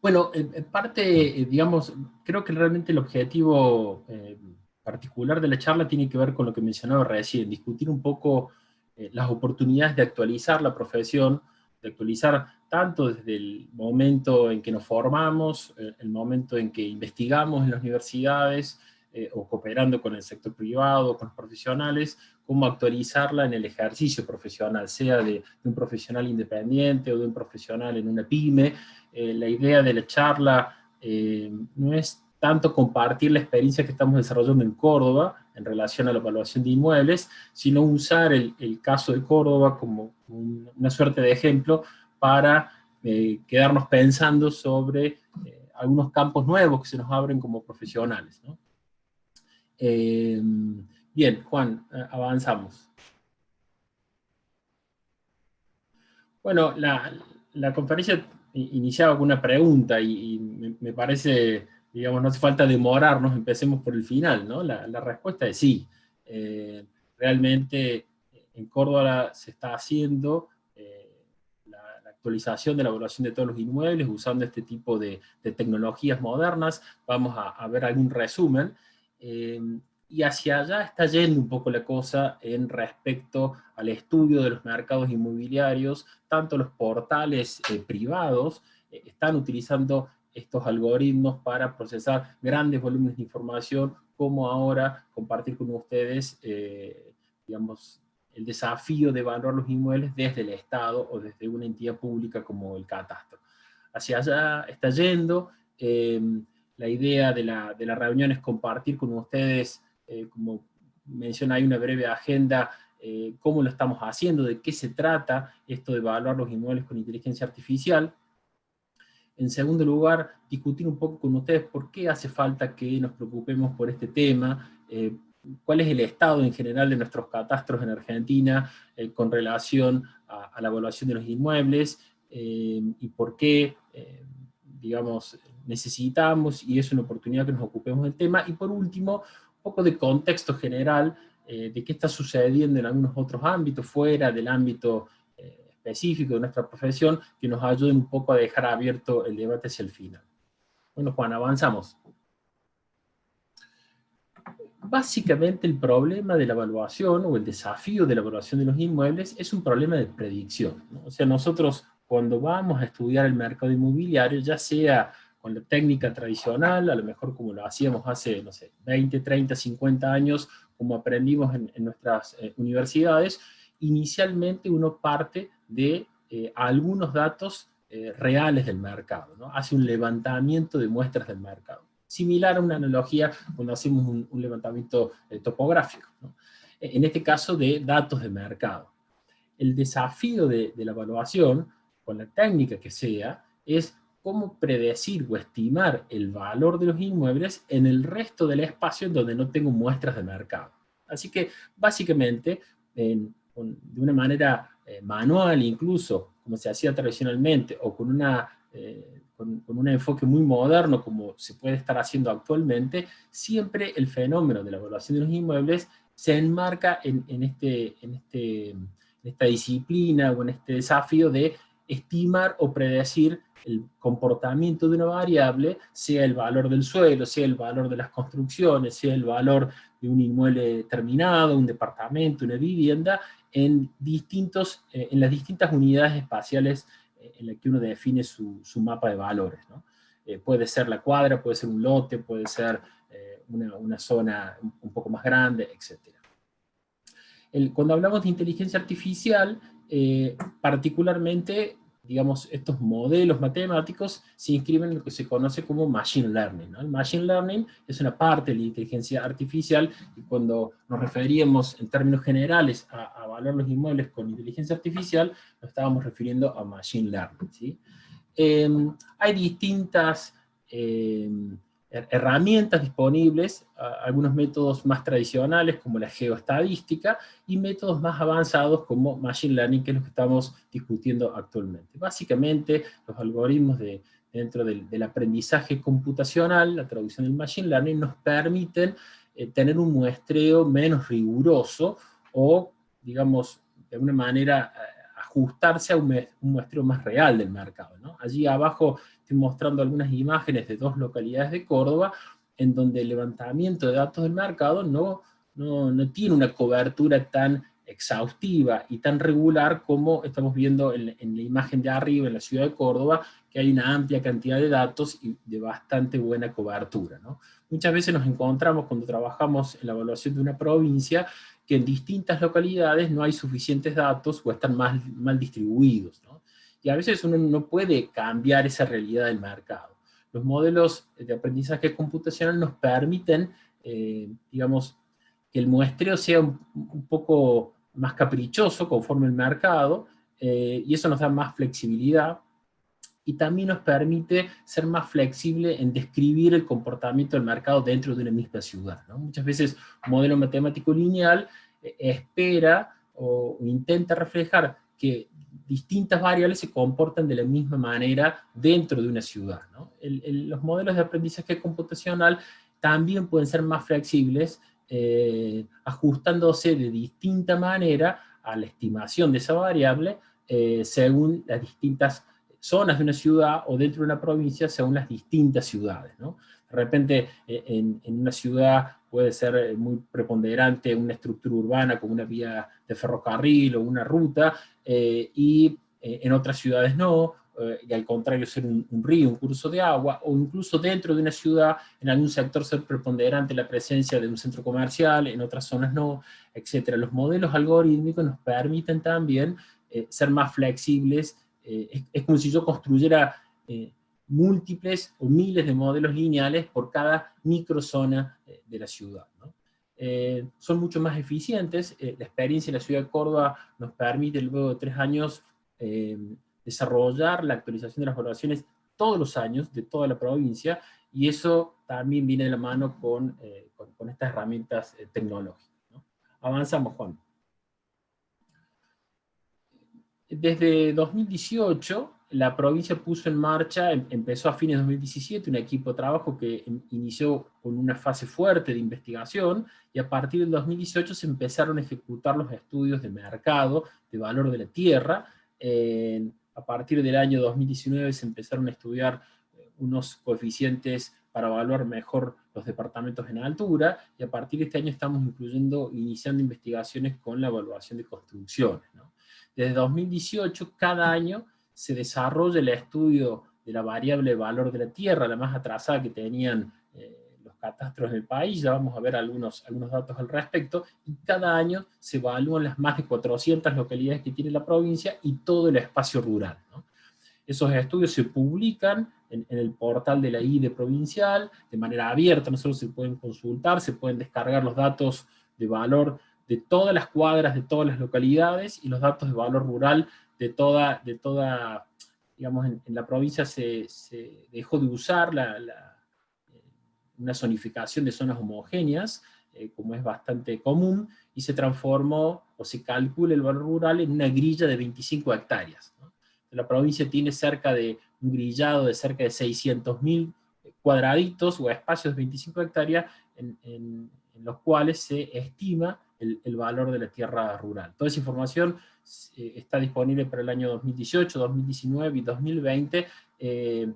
Bueno, en parte, digamos, creo que realmente el objetivo particular de la charla tiene que ver con lo que mencionaba recién, discutir un poco las oportunidades de actualizar la profesión, de actualizar tanto desde el momento en que nos formamos, el momento en que investigamos en las universidades, o cooperando con el sector privado, con los profesionales, cómo actualizarla en el ejercicio profesional, sea de un profesional independiente o de un profesional en una pyme. La idea de la charla no es tanto compartir la experiencia que estamos desarrollando en Córdoba en relación a la evaluación de inmuebles, sino usar el caso de Córdoba como una suerte de ejemplo para quedarnos pensando sobre algunos campos nuevos que se nos abren como profesionales, ¿no? Bien, Juan, avanzamos. Bueno, la conferencia iniciaba con una pregunta y me parece, digamos, no hace falta demorarnos, empecemos por el final, ¿no? La respuesta es sí. Realmente en Córdoba se está haciendo la actualización de la evaluación de todos los inmuebles usando este tipo de tecnologías modernas. Vamos a ver algún resumen. Y hacia allá está yendo un poco la cosa en respecto al estudio de los mercados inmobiliarios. Tanto los portales privados están utilizando estos algoritmos para procesar grandes volúmenes de información, como ahora compartir con ustedes, digamos, el desafío de evaluar los inmuebles desde el Estado o desde una entidad pública como el catastro. Hacia allá está yendo. La idea de la reunión es compartir con ustedes, como menciona ahí una breve agenda, cómo lo estamos haciendo, de qué se trata esto de evaluar los inmuebles con inteligencia artificial. En segundo lugar, discutir un poco con ustedes por qué hace falta que nos preocupemos por este tema, cuál es el estado en general de nuestros catastros en Argentina con relación a la evaluación de los inmuebles, y por qué, digamos, necesitamos, y es una oportunidad que nos ocupemos del tema. Y por último, un poco de contexto general de qué está sucediendo en algunos otros ámbitos, fuera del ámbito específico de nuestra profesión, que nos ayuden un poco a dejar abierto el debate hacia el final. Bueno, Juan, avanzamos. Básicamente el problema de la evaluación o el desafío de la evaluación de los inmuebles es un problema de predicción, ¿no? O sea, nosotros cuando vamos a estudiar el mercado inmobiliario, ya sea con la técnica tradicional, a lo mejor como lo hacíamos hace, no sé, 20, 30, 50 años, como aprendimos en nuestras universidades, inicialmente uno parte de algunos datos reales del mercado, ¿no? Hace un levantamiento de muestras del mercado. Similar a una analogía cuando hacemos un levantamiento topográfico, ¿no? En este caso de datos de mercado. El desafío de la evaluación, con la técnica que sea, es cómo predecir o estimar el valor de los inmuebles en el resto del espacio donde no tengo muestras de mercado. Así que, básicamente, de una manera manual, incluso, como se hacía tradicionalmente, o con un enfoque muy moderno, como se puede estar haciendo actualmente, siempre el fenómeno de la evaluación de los inmuebles se enmarca en esta disciplina o en este desafío de estimar o predecir el comportamiento de una variable, sea el valor del suelo, sea el valor de las construcciones, sea el valor de un inmueble terminado, un departamento, una vivienda, en las distintas unidades espaciales en las que uno define su mapa de valores, ¿no? Puede ser la cuadra, puede ser un lote, puede ser una zona un poco más grande, etc. Cuando hablamos de inteligencia artificial, particularmente, digamos, estos modelos matemáticos se inscriben en lo que se conoce como Machine Learning, ¿no? El Machine Learning es una parte de la inteligencia artificial, y cuando nos referíamos en términos generales a evaluar los inmuebles con inteligencia artificial, nos estábamos refiriendo a Machine Learning, ¿sí? Hay distintas herramientas disponibles, algunos métodos más tradicionales como la geoestadística y métodos más avanzados como Machine Learning, que es lo que estamos discutiendo actualmente. Básicamente, los algoritmos dentro del aprendizaje computacional, la traducción del Machine Learning, nos permiten tener un muestreo menos riguroso o, digamos, de alguna manera ajustarse a un muestreo más real del mercado, ¿no? Allí abajo estoy mostrando algunas imágenes de dos localidades de Córdoba, en donde el levantamiento de datos del mercado no tiene una cobertura tan exhaustiva y tan regular como estamos viendo en la imagen de arriba en la ciudad de Córdoba, que hay una amplia cantidad de datos y de bastante buena cobertura, ¿no? Muchas veces nos encontramos cuando trabajamos en la evaluación de una provincia que en distintas localidades no hay suficientes datos o están mal distribuidos, ¿no? Y a veces uno no puede cambiar esa realidad del mercado. Los modelos de aprendizaje computacional nos permiten, digamos, que el muestreo sea un poco más caprichoso conforme el mercado, y eso nos da más flexibilidad, y también nos permite ser más flexible en describir el comportamiento del mercado dentro de una misma ciudad, ¿no? Muchas veces un modelo matemático lineal espera o intenta reflejar que distintas variables se comportan de la misma manera dentro de una ciudad, ¿no? Los modelos de aprendizaje computacional también pueden ser más flexibles, ajustándose de distinta manera a la estimación de esa variable, según las distintas zonas de una ciudad o dentro de una provincia según las distintas ciudades, ¿no? De repente en una ciudad puede ser muy preponderante una estructura urbana como una vía de ferrocarril o una ruta, y en otras ciudades no, y al contrario ser un río, un curso de agua, o incluso dentro de una ciudad, en algún sector ser preponderante la presencia de un centro comercial, en otras zonas no, etc. Los modelos algorítmicos nos permiten también ser más flexibles. Es como si yo construyera múltiples o miles de modelos lineales por cada microzona de la ciudad, ¿no? Son mucho más eficientes. La experiencia en la ciudad de Córdoba nos permite luego de 3 años desarrollar la actualización de las evaluaciones todos los años de toda la provincia, y eso también viene de la mano con estas herramientas tecnológicas, ¿no? Avanzamos, Juan. Desde 2018, la provincia puso en marcha, empezó a fines de 2017, un equipo de trabajo que inició con una fase fuerte de investigación, y a partir del 2018 se empezaron a ejecutar los estudios de mercado, de valor de la tierra. A partir del año 2019 se empezaron a estudiar unos coeficientes para evaluar mejor los departamentos en altura, y a partir de este año estamos iniciando investigaciones con la evaluación de construcciones, ¿no? Desde 2018, cada año se desarrolla el estudio de la variable valor de la tierra, la más atrasada que tenían los catastros del país. Ya vamos a ver algunos datos al respecto, y cada año se evalúan las más de 400 localidades que tiene la provincia y todo el espacio rural, ¿no? Esos estudios se publican en el portal de la IDE provincial de manera abierta. No solo se pueden consultar, se pueden descargar los datos de valor de todas las cuadras, de todas las localidades, y los datos de valor rural de toda digamos, en la provincia se dejó de usar una zonificación de zonas homogéneas, como es bastante común, y se transformó, o se calcula el valor rural en una grilla de 25 hectáreas, ¿no? La provincia tiene cerca de un grillado de cerca de 600.000 cuadraditos o espacios de 25 hectáreas en los cuales se estima el valor de la tierra rural. Toda esa información está disponible para el año 2018, 2019 y 2020.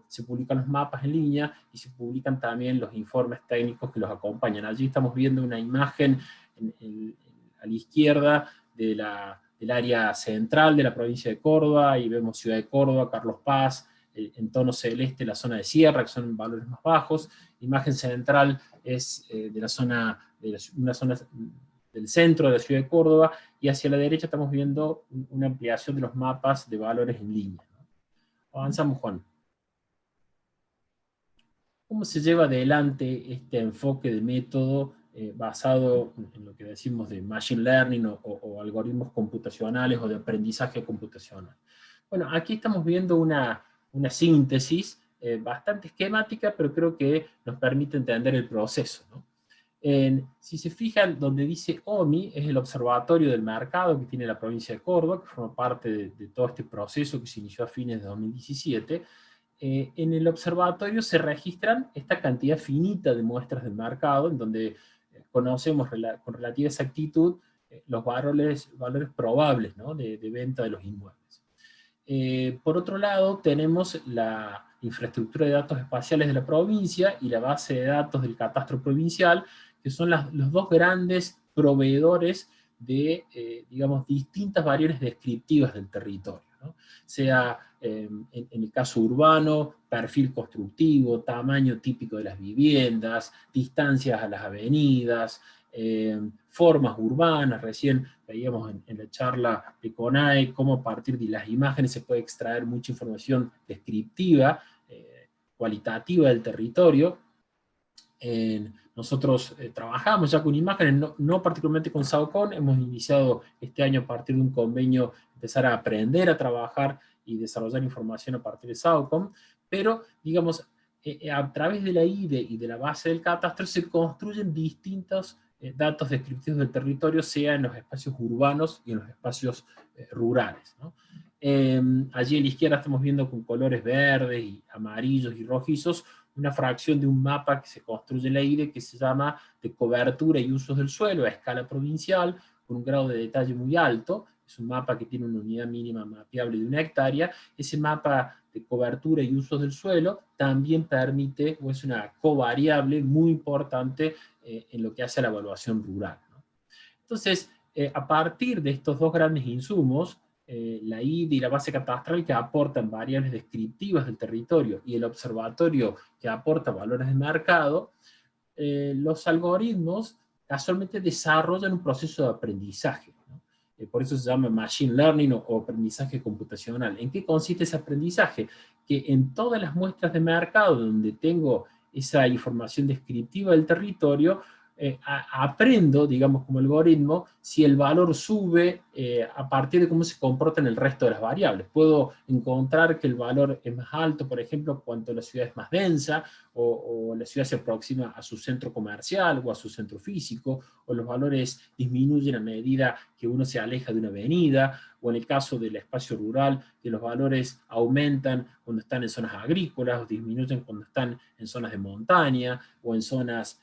Se publican los mapas en línea y se publican también los informes técnicos que los acompañan. Allí estamos viendo una imagen a la izquierda del área central de la provincia de Córdoba, y vemos Ciudad de Córdoba, Carlos Paz, en tono celeste la zona de sierra, que son valores más bajos. La imagen central es de una zona del centro de la ciudad de Córdoba, y hacia la derecha estamos viendo una ampliación de los mapas de valores en línea, ¿no? Avanzamos, Juan. ¿Cómo se lleva adelante este enfoque de método basado en lo que decimos de machine learning o algoritmos computacionales o de aprendizaje computacional? Bueno, aquí estamos viendo una síntesis bastante esquemática, pero creo que nos permite entender el proceso, ¿no? Si se fijan, donde dice OMI, es el observatorio del mercado que tiene la provincia de Córdoba, que forma parte de todo este proceso que se inició a fines de 2017. En el observatorio se registran esta cantidad finita de muestras del mercado, en donde conocemos con relativa exactitud los valores probables, ¿no?, de venta de los inmuebles. Por otro lado, tenemos la infraestructura de datos espaciales de la provincia y la base de datos del catastro provincial, que son los dos grandes proveedores de, digamos, distintas variables descriptivas del territorio, ¿no? Sea en el caso urbano, perfil constructivo, tamaño típico de las viviendas, distancias a las avenidas, formas urbanas. Recién veíamos en la charla de CONAE cómo a partir de las imágenes se puede extraer mucha información descriptiva, cualitativa del territorio. Nosotros trabajamos ya con imágenes, no particularmente con SAOCON. Hemos iniciado este año a partir de un convenio empezar a aprender a trabajar y desarrollar información a partir de SAOCON, pero digamos, a través de la IDE y de la base del catastro se construyen distintos datos descriptivos del territorio, sea en los espacios urbanos y en los espacios rurales, ¿no? Allí a la izquierda estamos viendo con colores verdes y amarillos y rojizos una fracción de un mapa que se construye en la IDE que se llama de cobertura y usos del suelo a escala provincial, con un grado de detalle muy alto. Es un mapa que tiene una unidad mínima mapeable de 1 hectárea. Ese mapa de cobertura y usos del suelo también permite, o es una covariable muy importante en lo que hace a la evaluación rural, ¿no? Entonces, a partir de estos dos grandes insumos, la IDE y la base catastral, que aportan variables descriptivas del territorio, y el observatorio que aporta valores de mercado, los algoritmos casualmente desarrollan un proceso de aprendizaje, ¿no? Por eso se llama Machine Learning o aprendizaje computacional. ¿En qué consiste ese aprendizaje? Que en todas las muestras de mercado donde tengo esa información descriptiva del territorio, aprendo, digamos, como algoritmo, si el valor sube a partir de cómo se comportan el resto de las variables. Puedo encontrar que el valor es más alto, por ejemplo, cuanto la ciudad es más densa, o la ciudad se aproxima a su centro comercial o a su centro físico, o los valores disminuyen a medida que uno se aleja de una avenida, o en el caso del espacio rural, que los valores aumentan cuando están en zonas agrícolas, o disminuyen cuando están en zonas de montaña, o en zonas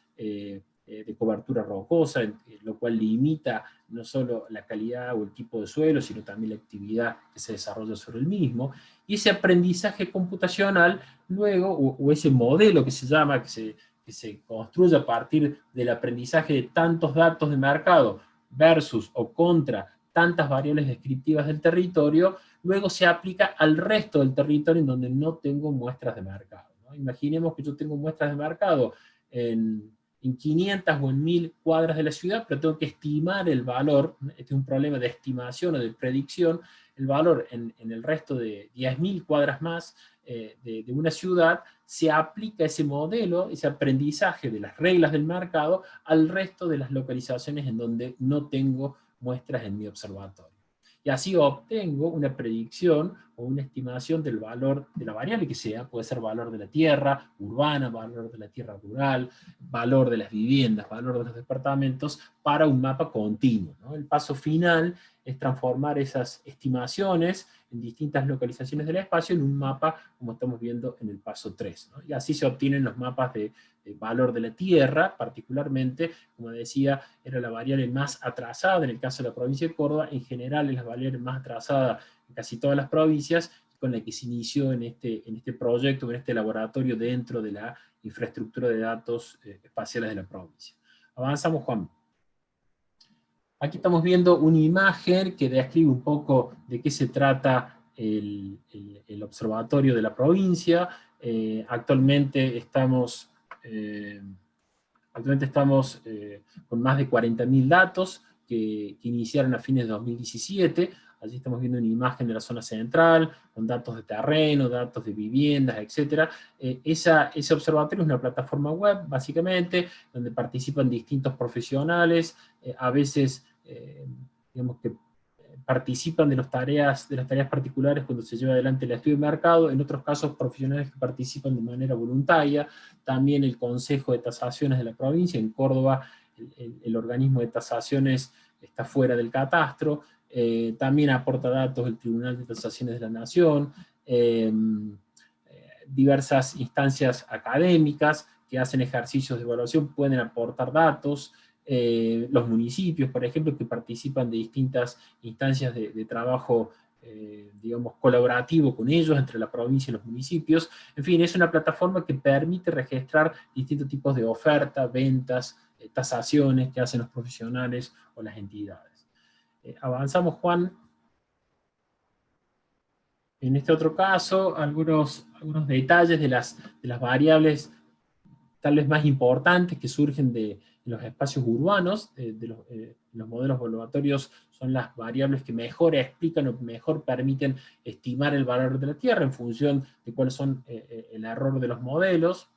de cobertura rocosa, lo cual limita no solo la calidad o el tipo de suelo, sino también la actividad que se desarrolla sobre el mismo. Y ese aprendizaje computacional, luego, o ese modelo que se llama, que se construye a partir del aprendizaje de tantos datos de mercado versus o contra tantas variables descriptivas del territorio, luego se aplica al resto del territorio en donde no tengo muestras de mercado, ¿no? Imaginemos que yo tengo muestras de mercado en 500 o en 1000 cuadras de la ciudad, pero tengo que estimar el valor. Este es un problema de estimación o de predicción. El valor en el resto de 10.000 cuadras más de una ciudad, se aplica ese modelo, ese aprendizaje de las reglas del mercado al resto de las localizaciones en donde no tengo muestras en mi observatorio. Y así obtengo una predicción o una estimación del valor de la variable que sea. Puede ser valor de la tierra urbana, valor de la tierra rural, valor de las viviendas, valor de los departamentos, para un mapa continuo, ¿no? El paso final es transformar esas estimaciones en distintas localizaciones del espacio en un mapa, como estamos viendo en el paso 3, ¿no? Y así se obtienen los mapas de valor de la tierra. Particularmente, como decía, era la variable más atrasada en el caso de la provincia de Córdoba. En general es la variable más atrasada en casi todas las provincias, con la que se inició en este proyecto, en este laboratorio dentro de la infraestructura de datos espaciales de la provincia. Avanzamos, Juan. Aquí estamos viendo una imagen que describe un poco de qué se trata el observatorio de la provincia. Actualmente estamos con más de 40.000 datos que iniciaron a fines de 2017. Allí estamos viendo una imagen de la zona central, con datos de terreno, datos de viviendas, etc. Ese observatorio es una plataforma web, básicamente, donde participan distintos profesionales, a veces, digamos que participan de las tareas particulares cuando se lleva adelante el estudio de mercado, en otros casos profesionales que participan de manera voluntaria. También el Consejo de Tasaciones de la provincia. En Córdoba el organismo de tasaciones está fuera del catastro. También aporta datos el Tribunal de Tasaciones de la Nación, diversas instancias académicas que hacen ejercicios de evaluación pueden aportar datos. Los municipios, por ejemplo, que participan de distintas instancias de trabajo digamos, colaborativo con ellos, entre la provincia y los municipios. En fin, es una plataforma que permite registrar distintos tipos de ofertas, ventas, tasaciones que hacen los profesionales o las entidades. Avanzamos, Juan. En este otro caso, algunos detalles de las variables tal vez más importantes que surgen de los espacios urbanos, los modelos evaluatorios son las variables que mejor explican o mejor permiten estimar el valor de la tierra en función de cuáles son el error de los modelos.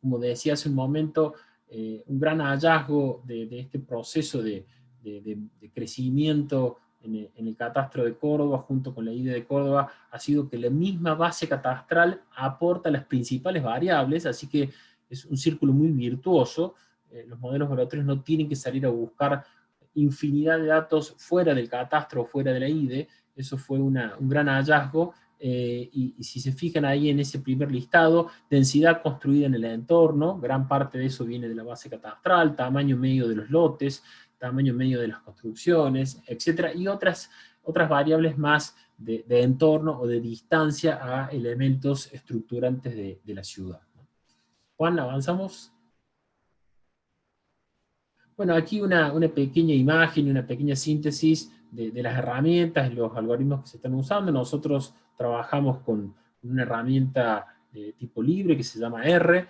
Como decía hace un momento, un gran hallazgo de este proceso de crecimiento en el catastro de Córdoba, junto con la IDE de Córdoba, ha sido que la misma base catastral aporta las principales variables, así que es un círculo muy virtuoso. Los modelos evaluatorios no tienen que salir a buscar infinidad de datos fuera del catastro o fuera de la IDE. Eso fue un gran hallazgo. Y si se fijan ahí en ese primer listado, densidad construida en el entorno, gran parte de eso viene de la base catastral, tamaño medio de los lotes, tamaño medio de las construcciones, etcétera, y otras variables más de entorno o de distancia a elementos estructurantes de la ciudad. Juan, avanzamos. Bueno, aquí una pequeña imagen, una pequeña síntesis de las herramientas y los algoritmos que se están usando. Nosotros trabajamos con una herramienta de tipo libre que se llama R.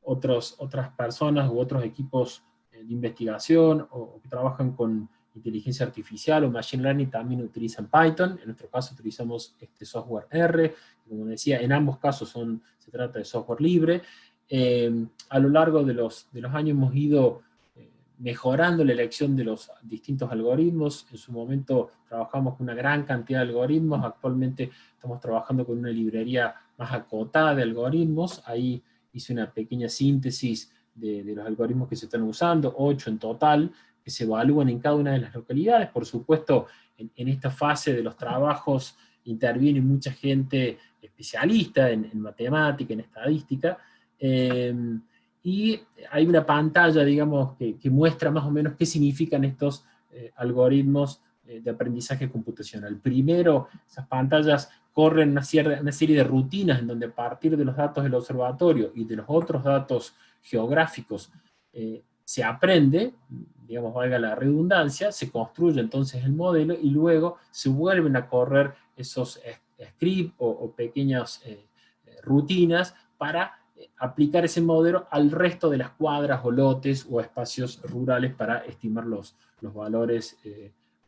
Otras personas u otros equipos de investigación o que trabajan con inteligencia artificial o machine learning también utilizan Python. En nuestro caso utilizamos este software R. Como decía, en ambos casos se trata de software libre. A lo largo de los años hemos ido mejorando la elección de los distintos algoritmos. En su momento trabajamos con una gran cantidad de algoritmos, actualmente estamos trabajando con una librería más acotada de algoritmos. Ahí hice una pequeña síntesis de los algoritmos que se están usando, 8 en total, que se evalúan en cada una de las localidades. Por supuesto, en esta fase de los trabajos interviene mucha gente especialista en matemática, en estadística, y hay una pantalla, digamos, que muestra más o menos qué significan estos algoritmos de aprendizaje computacional. Primero, esas pantallas corren una serie de rutinas en donde a partir de los datos del observatorio y de los otros datos geográficos se aprende, digamos, valga la redundancia, se construye entonces el modelo y luego se vuelven a correr esos scripts o pequeñas rutinas para aplicar ese modelo al resto de las cuadras o lotes o espacios rurales para estimar los valores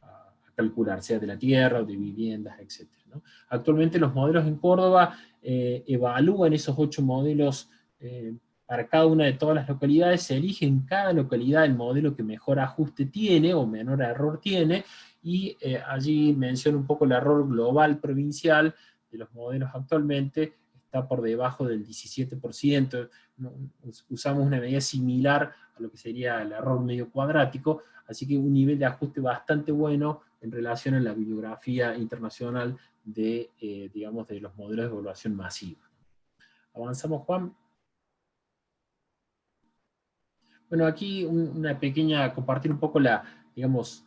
a calcular, sea de la tierra o de viviendas, etc., ¿no? Actualmente los modelos en Córdoba evalúan esos 8 modelos para cada una de todas las localidades, se elige en cada localidad el modelo que mejor ajuste tiene o menor error tiene, y allí menciono un poco el error global provincial de los modelos actualmente, está por debajo del 17%, usamos una medida similar a lo que sería el error medio cuadrático, así que un nivel de ajuste bastante bueno en relación a la bibliografía internacional de, digamos, de los modelos de evaluación masiva. Avanzamos, Juan. Bueno, aquí una pequeña, compartir un poco digamos,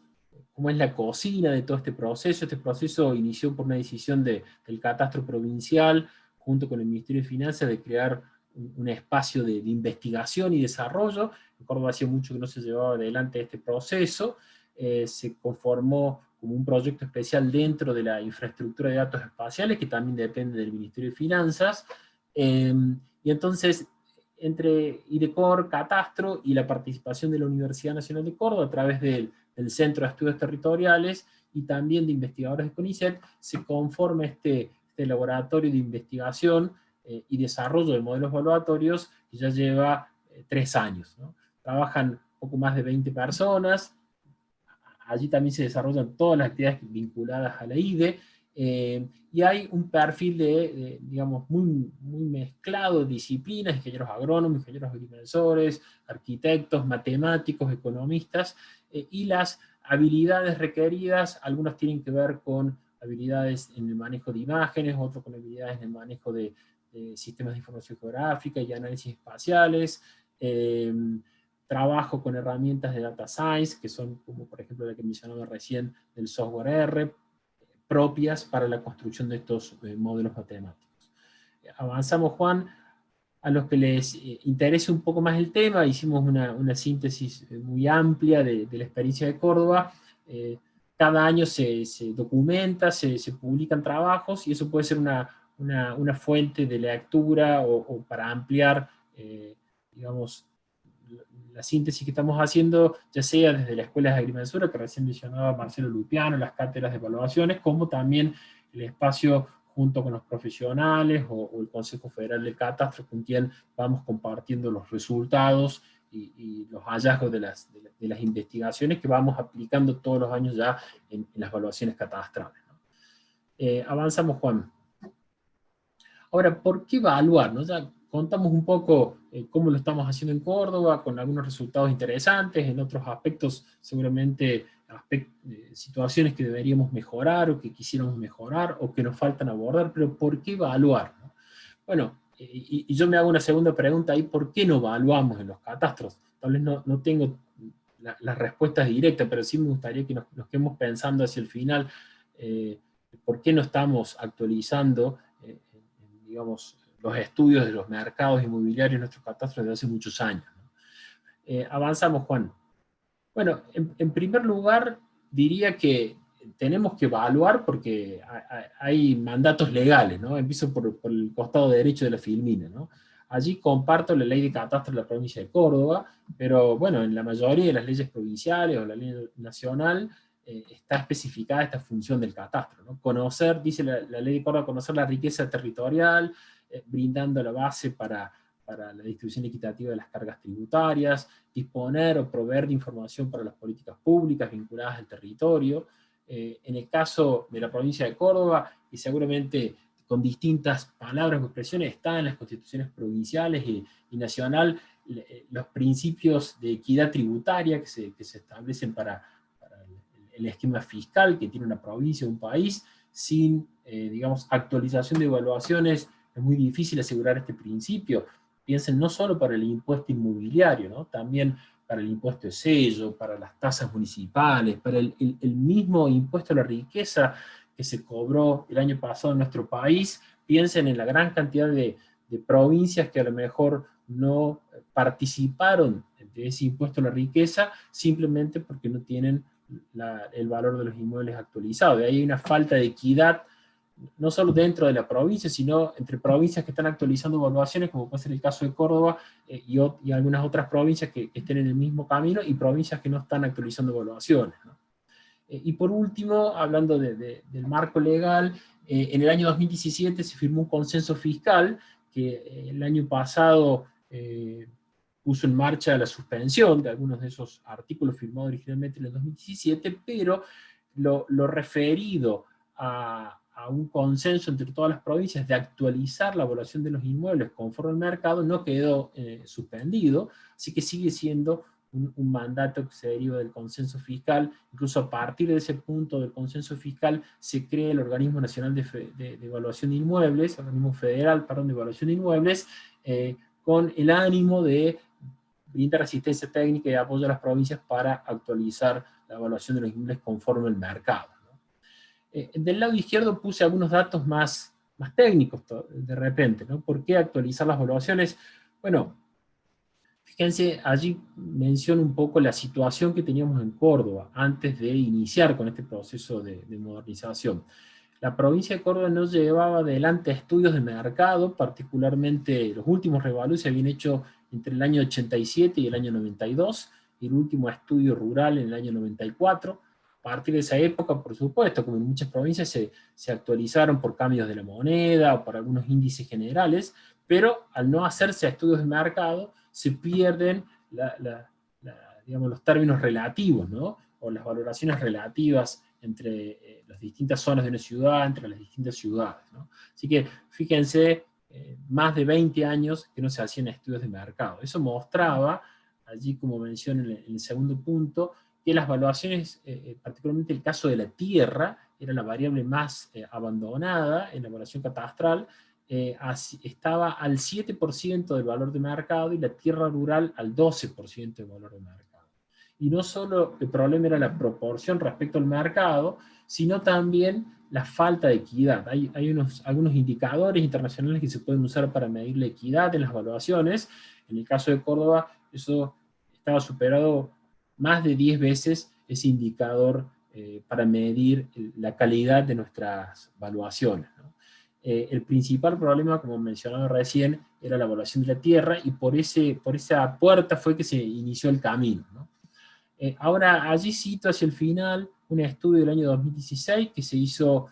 cómo es la cocina de todo este proceso. Este proceso inició por una decisión del catastro provincial, junto con el Ministerio de Finanzas, de crear un espacio de investigación y desarrollo. En Córdoba hacía mucho que no se llevaba adelante este proceso. Se conformó como un proyecto especial dentro de la infraestructura de datos espaciales, que también depende del Ministerio de Finanzas. Y entonces, entre IDECOR, Catastro y la participación de la Universidad Nacional de Córdoba a través del Centro de Estudios Territoriales y también de investigadores de CONICET, se conforma este laboratorio de investigación y desarrollo de modelos evaluatorios que ya lleva 3 años, ¿no? Trabajan poco más de 20 personas, allí también se desarrollan todas las actividades vinculadas a la IDE, y hay un perfil digamos, muy mezclado de disciplinas: ingenieros agrónomos, ingenieros agrimensores, arquitectos, matemáticos, economistas, y las habilidades requeridas, algunas tienen que ver con habilidades en el manejo de imágenes, otros con habilidades en el manejo de sistemas de información geográfica y análisis espaciales, trabajo con herramientas de data science, que son como por ejemplo la que mencionaba recién del software R, propias para la construcción de estos modelos matemáticos. Avanzamos, Juan. A los que les interese un poco más el tema, hicimos una síntesis muy amplia de la experiencia de Córdoba. Cada año se documenta, se publican trabajos, y eso puede ser una fuente de lectura o para ampliar, digamos, la síntesis que estamos haciendo, ya sea desde la Escuela de Agrimensura, que recién mencionaba Marcelo Lupiano, las cátedras de evaluaciones, como también el espacio junto con los profesionales o el Consejo Federal de Catastro, con quien vamos compartiendo los resultados y los hallazgos de las investigaciones que vamos aplicando todos los años ya en las evaluaciones catastrales, ¿no? Avanzamos, Juan. Ahora, ¿por qué evaluar, no? Ya contamos un poco cómo lo estamos haciendo en Córdoba, con algunos resultados interesantes, en otros aspectos seguramente situaciones que deberíamos mejorar o que quisiéramos mejorar o que nos faltan abordar, pero ¿por qué evaluar, no? Bueno, y yo me hago una segunda pregunta ahí: ¿por qué no evaluamos en los catastros? Tal vez no tengo las respuestas directas, pero sí me gustaría que nos quedemos pensando hacia el final, ¿por qué no estamos actualizando, digamos, los estudios de los mercados inmobiliarios en nuestros catastros desde hace muchos años, ¿no? Avanzamos, Juan. Bueno, en primer lugar, diría que tenemos que evaluar porque hay mandatos legales, ¿no? Empiezo por el costado derecho de la filmina, ¿no? Allí comparto la ley de catastro de la provincia de Córdoba, pero bueno, en la mayoría de las leyes provinciales o la ley nacional está especificada esta función del catastro, ¿no? Conocer, dice la ley de Córdoba, conocer la riqueza territorial, brindando la base para la distribución equitativa de las cargas tributarias, disponer o proveer de información para las políticas públicas vinculadas al territorio. En el caso de la provincia de Córdoba, y seguramente con distintas palabras o expresiones, están en las constituciones provinciales y nacional los principios de equidad tributaria que se establecen para el esquema fiscal que tiene una provincia o un país. Sin, digamos, actualización de evaluaciones es muy difícil asegurar este principio. Piensen no solo para el impuesto inmobiliario, ¿no? También para el impuesto de sello, para las tasas municipales, para el mismo impuesto a la riqueza que se cobró el año pasado en nuestro país. Piensen en la gran cantidad de provincias que a lo mejor no participaron de ese impuesto a la riqueza simplemente porque no tienen el valor de los inmuebles actualizado. De ahí hay una falta de equidad, no solo dentro de la provincia, sino entre provincias que están actualizando evaluaciones, como puede ser el caso de Córdoba, y algunas otras provincias que estén en el mismo camino, y provincias que no están actualizando evaluaciones, ¿no? Y por último, hablando del marco legal, en el año 2017 se firmó un consenso fiscal que el año pasado puso en marcha la suspensión de algunos de esos artículos firmados originalmente en el 2017, pero lo referido a un consenso entre todas las provincias de actualizar la evaluación de los inmuebles conforme al mercado no quedó suspendido, así que sigue siendo un mandato que se deriva del consenso fiscal. Incluso a partir de ese punto del consenso fiscal se crea el Organismo Nacional de Evaluación de Inmuebles, Organismo Federal, perdón, de Evaluación de Inmuebles, con el ánimo de brindar asistencia técnica y apoyo a las provincias para actualizar la evaluación de los inmuebles conforme al mercado, ¿no? Del lado izquierdo puse algunos datos más técnicos de repente, ¿no? ¿Por qué actualizar las evaluaciones? Bueno, fíjense, allí menciono un poco la situación que teníamos en Córdoba antes de iniciar con este proceso de modernización. La provincia de Córdoba no llevaba adelante estudios de mercado, particularmente los últimos revalúos se habían hecho entre el año 87 y el año 92, y el último estudio rural en el año 94. A partir de esa época, por supuesto, como en muchas provincias, se actualizaron por cambios de la moneda o por algunos índices generales, pero al no hacerse estudios de mercado, se pierden digamos, los términos relativos, ¿no? O las valoraciones relativas entre las distintas zonas de una ciudad, entre las distintas ciudades, ¿no? Así que fíjense, más de 20 años que no se hacían estudios de mercado. Eso mostraba, allí como mencioné en el segundo punto, que las valuaciones, particularmente el caso de la tierra, era la variable más abandonada en la evaluación catastral, estaba al 7% del valor de mercado y la tierra rural al 12% del valor de mercado. Y no solo el problema era la proporción respecto al mercado, sino también la falta de equidad. Hay algunos indicadores internacionales que se pueden usar para medir la equidad en las evaluaciones. En el caso de Córdoba, eso estaba superado más de 10 veces ese indicador para medir la calidad de nuestras evaluaciones, ¿no? El principal problema, como mencionaba recién, era la evaluación de la tierra, y por esa puerta fue que se inició el camino, ¿no? Ahora, allí cito hacia el final un estudio del año 2016 que se hizo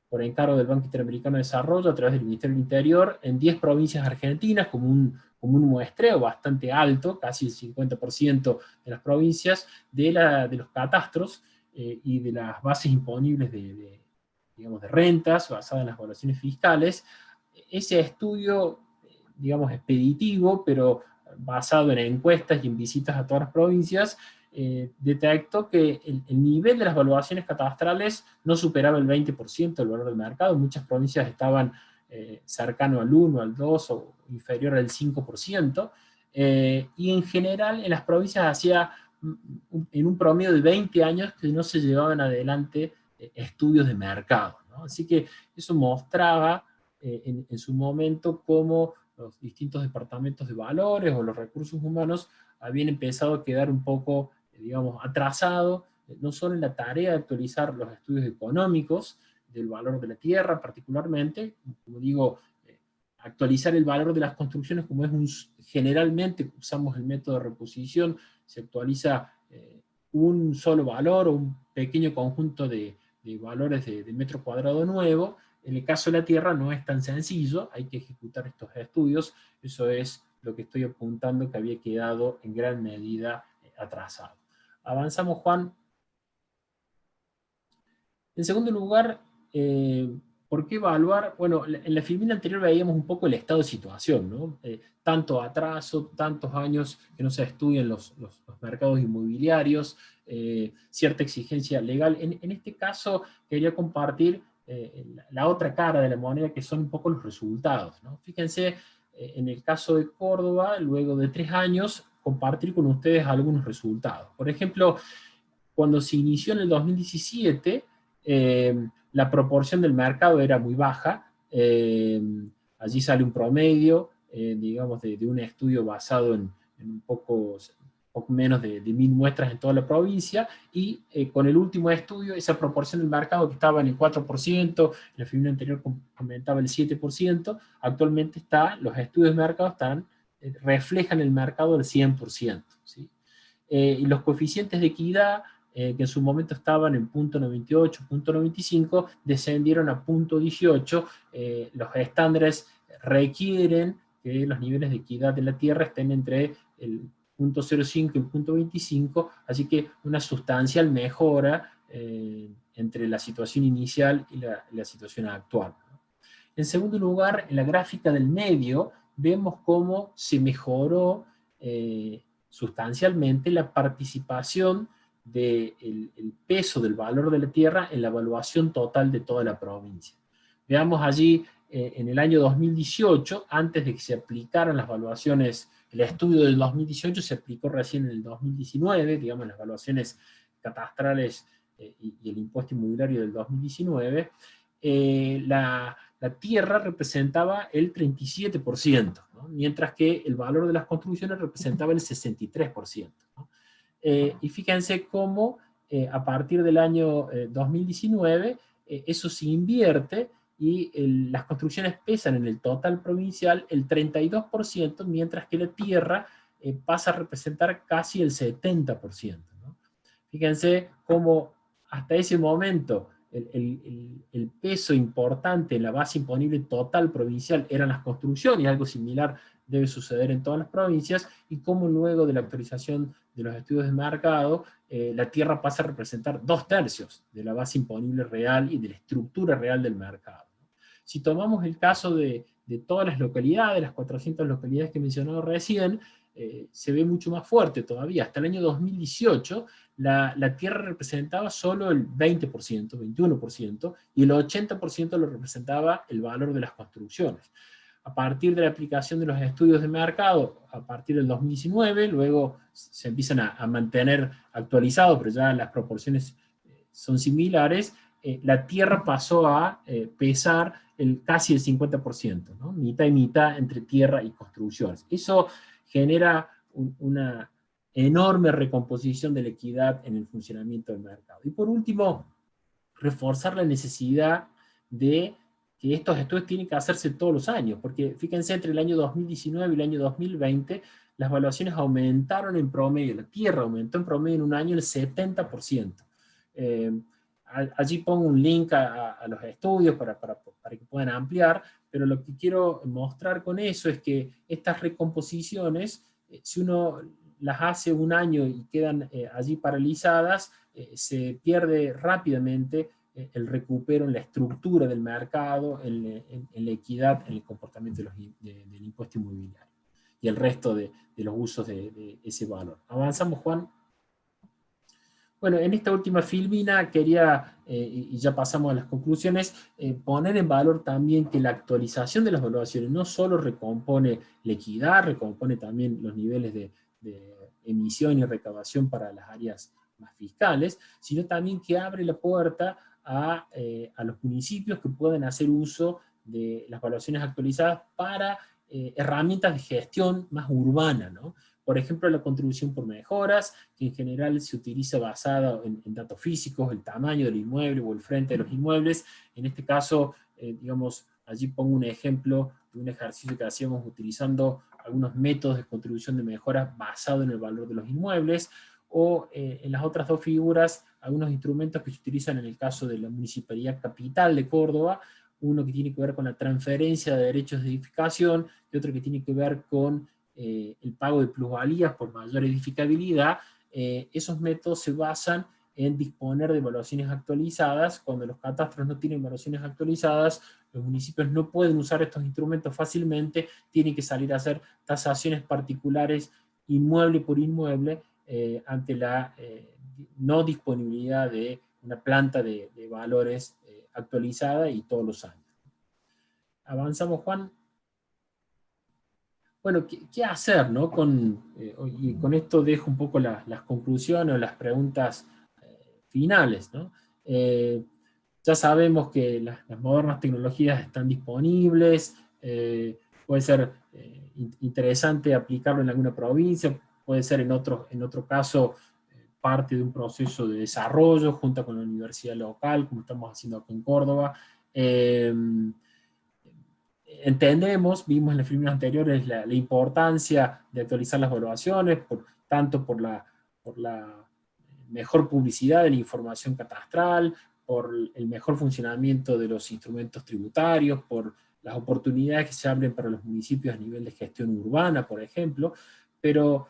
por encargo del Banco Interamericano de Desarrollo a través del Ministerio del Interior en 10 provincias argentinas, como un muestreo bastante alto, casi el 50% de las provincias, de los catastros y de las bases imponibles digamos, de rentas basadas en las evaluaciones fiscales. Ese estudio, digamos, expeditivo, pero basado en encuestas y en visitas a todas las provincias, detectó que el nivel de las evaluaciones catastrales no superaba el 20% del valor del mercado. Muchas provincias estaban cercano al 1, al 2 o inferior al 5%, y en general en las provincias hacía en un promedio de 20 años que no se llevaban adelante estudios de mercado, ¿no? Así que eso mostraba en su momento cómo los distintos departamentos de valores o los recursos humanos habían empezado a quedar un poco, digamos, atrasados, no solo en la tarea de actualizar los estudios económicos del valor de la tierra particularmente, como digo, actualizar el valor de las construcciones, como generalmente usamos el método de reposición, se actualiza un solo valor o un pequeño conjunto de valores de metro cuadrado nuevo. En el caso de la tierra no es tan sencillo, hay que ejecutar estos estudios. Eso es lo que estoy apuntando, que había quedado en gran medida atrasado. Avanzamos, Juan. En segundo lugar, ¿por qué evaluar? Bueno, en la filmina anterior veíamos un poco el estado de situación, ¿no? Tanto atraso, tantos años que no se estudian los mercados inmobiliarios, cierta exigencia legal. En este caso quería compartir la otra cara de la moneda, que son un poco los resultados, ¿no? Fíjense, en el caso de Córdoba, luego de 3 años, compartir con ustedes algunos resultados. Por ejemplo, cuando se inició en el 2017, la proporción del mercado era muy baja. Allí sale un promedio, digamos, de un estudio basado en un poco menos de 1000 muestras en toda la provincia, y con el último estudio, esa proporción del mercado que estaba en el 4%, en la filmina anterior comentaba el 7%, actualmente los estudios de mercado reflejan el mercado al 100%, ¿sí? Y los coeficientes de equidad, que en su momento estaban en 0.98, 0.95, descendieron a 0.18. Los estándares requieren que los niveles de equidad de la tierra estén entre el 0.05 y el 0.25, así que una sustancial mejora entre la situación inicial y la situación actual. En segundo lugar, en la gráfica del medio, vemos cómo se mejoró sustancialmente la participación del peso del valor de la tierra en la evaluación total de toda la provincia. Veamos allí, en el año 2018, antes de que se aplicaran las evaluaciones, el estudio del 2018 se aplicó recién en el 2019, digamos, las evaluaciones catastrales y el impuesto inmobiliario del 2019, la tierra representaba el 37%, ¿no? Mientras que el valor de las construcciones representaba el 63%, ¿no? Y fíjense cómo a partir del año 2019 eso se invierte, y las construcciones pesan en el total provincial el 32%, mientras que la tierra pasa a representar casi el 70%, ¿no? Fíjense cómo hasta ese momento el peso importante en la base imponible total provincial eran las construcciones, y algo similar debe suceder en todas las provincias, y cómo luego de la actualización de los estudios de mercado, la tierra pasa a representar 2/3 de la base imponible real y de la estructura real del mercado. Si tomamos el caso de todas las localidades, las 400 localidades que he mencionado recién, se ve mucho más fuerte todavía. Hasta el año 2018, la tierra representaba solo el 20%, 21%, y el 80% lo representaba el valor de las construcciones. A partir de la aplicación de los estudios de mercado, a partir del 2019, luego se empiezan a mantener actualizados, pero ya las proporciones son similares, la tierra pasó a pesar casi el 50%, ¿no? Mitad y mitad entre tierra y construcciones. Eso genera una enorme recomposición de la equidad en el funcionamiento del mercado. Y por último, reforzar la necesidad de que estos estudios tienen que hacerse todos los años, porque fíjense, entre el año 2019 y el año 2020, las valuaciones aumentaron en promedio, la tierra aumentó en promedio en un año el 70%. Allí pongo un link a los estudios para que puedan ampliar, pero lo que quiero mostrar con eso es que estas recomposiciones, si uno las hace un año y quedan allí paralizadas, se pierde rápidamente el recupero en la estructura del mercado, en la equidad, en el comportamiento del impuesto inmobiliario y el resto de los usos de ese valor. Avanzamos, Juan. Bueno, en esta última filmina quería, y ya pasamos a las conclusiones, poner en valor también que la actualización de las evaluaciones no solo recompone la equidad, recompone también los niveles de emisión y recaudación para las áreas más fiscales, sino también que abre la puerta a los municipios que puedan hacer uso de las evaluaciones actualizadas para herramientas de gestión más urbana, ¿no? Por ejemplo, la contribución por mejoras, que en general se utiliza basada en datos físicos, el tamaño del inmueble o el frente de los inmuebles. En este caso, digamos, allí pongo un ejemplo de un ejercicio que hacíamos utilizando algunos métodos de contribución de mejoras basado en el valor de los inmuebles, o en las otras dos figuras, algunos instrumentos que se utilizan en el caso de la Municipalidad Capital de Córdoba, uno que tiene que ver con la transferencia de derechos de edificación y otro que tiene que ver con el pago de plusvalías por mayor edificabilidad. Esos métodos se basan en disponer de evaluaciones actualizadas. Cuando los catastros no tienen evaluaciones actualizadas, los municipios no pueden usar estos instrumentos fácilmente, tienen que salir a hacer tasaciones particulares inmueble por inmueble ante la no disponibilidad de una planta de valores actualizada y todos los años. Avanzamos, Juan. Bueno, ¿qué hacer, ¿no? Y con esto dejo un poco las conclusiones o las preguntas finales, ¿no? Ya sabemos que las modernas tecnologías están disponibles, puede ser interesante aplicarlo en alguna provincia, puede ser en otro caso parte de un proceso de desarrollo junto con la universidad local, como estamos haciendo aquí en Córdoba. Entendemos, vimos en las filmes anteriores la importancia de actualizar las evaluaciones, tanto por la mejor publicidad de la información catastral, por el mejor funcionamiento de los instrumentos tributarios, por las oportunidades que se abren para los municipios a nivel de gestión urbana, por ejemplo, pero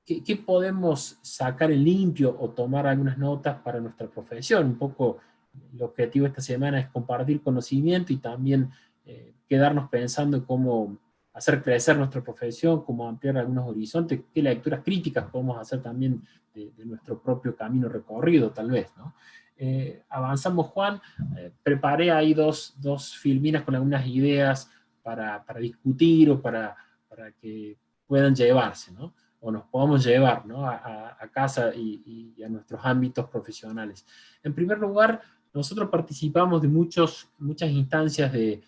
¿qué podemos sacar en limpio o tomar algunas notas para nuestra profesión? Un poco el objetivo de esta semana es compartir conocimiento y también quedarnos pensando en cómo hacer crecer nuestra profesión, cómo ampliar algunos horizontes, qué lecturas críticas podemos hacer también de nuestro propio camino recorrido, tal vez, ¿no? Avanzamos, Juan. Preparé ahí dos filminas con algunas ideas para discutir o para que puedan llevarse, ¿no? O nos podamos llevar, ¿no? a casa y a nuestros ámbitos profesionales. En primer lugar, nosotros participamos de muchas instancias de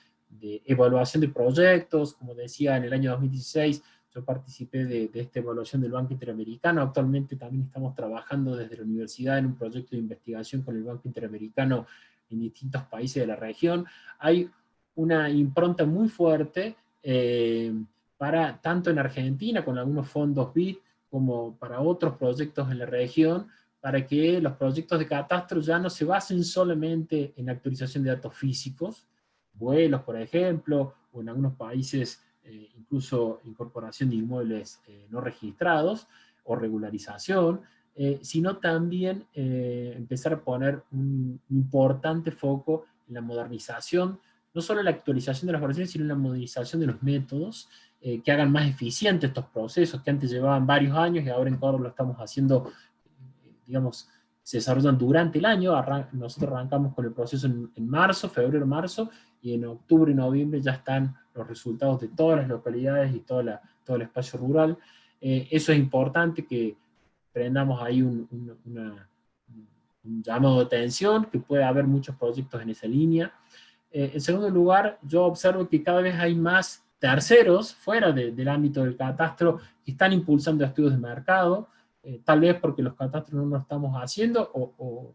evaluación de proyectos. Como decía, en el año 2016 yo participé de esta evaluación del Banco Interamericano. Actualmente también estamos trabajando desde la universidad en un proyecto de investigación con el Banco Interamericano en distintos países de la región. Hay una impronta muy fuerte tanto en Argentina, con algunos fondos BID, como para otros proyectos en la región, para que los proyectos de catastro ya no se basen solamente en actualización de datos físicos, vuelos, por ejemplo, o en algunos países incluso incorporación de inmuebles no registrados o regularización, sino también empezar a poner un importante foco en la modernización, no solo en la actualización de las versiones, sino en la modernización de los métodos, que hagan más eficientes estos procesos que antes llevaban varios años y ahora en Córdoba lo estamos haciendo, digamos, se desarrollan durante el año. Nosotros arrancamos con el proceso en marzo, febrero-marzo, y en octubre y noviembre ya están los resultados de todas las localidades y todo el espacio rural. Eso es importante, que prendamos ahí una un llamado de atención, que puede haber muchos proyectos en esa línea. En segundo lugar, yo observo que cada vez hay más terceros fuera del ámbito del catastro que están impulsando estudios de mercado, tal vez porque los catastros no lo estamos haciendo o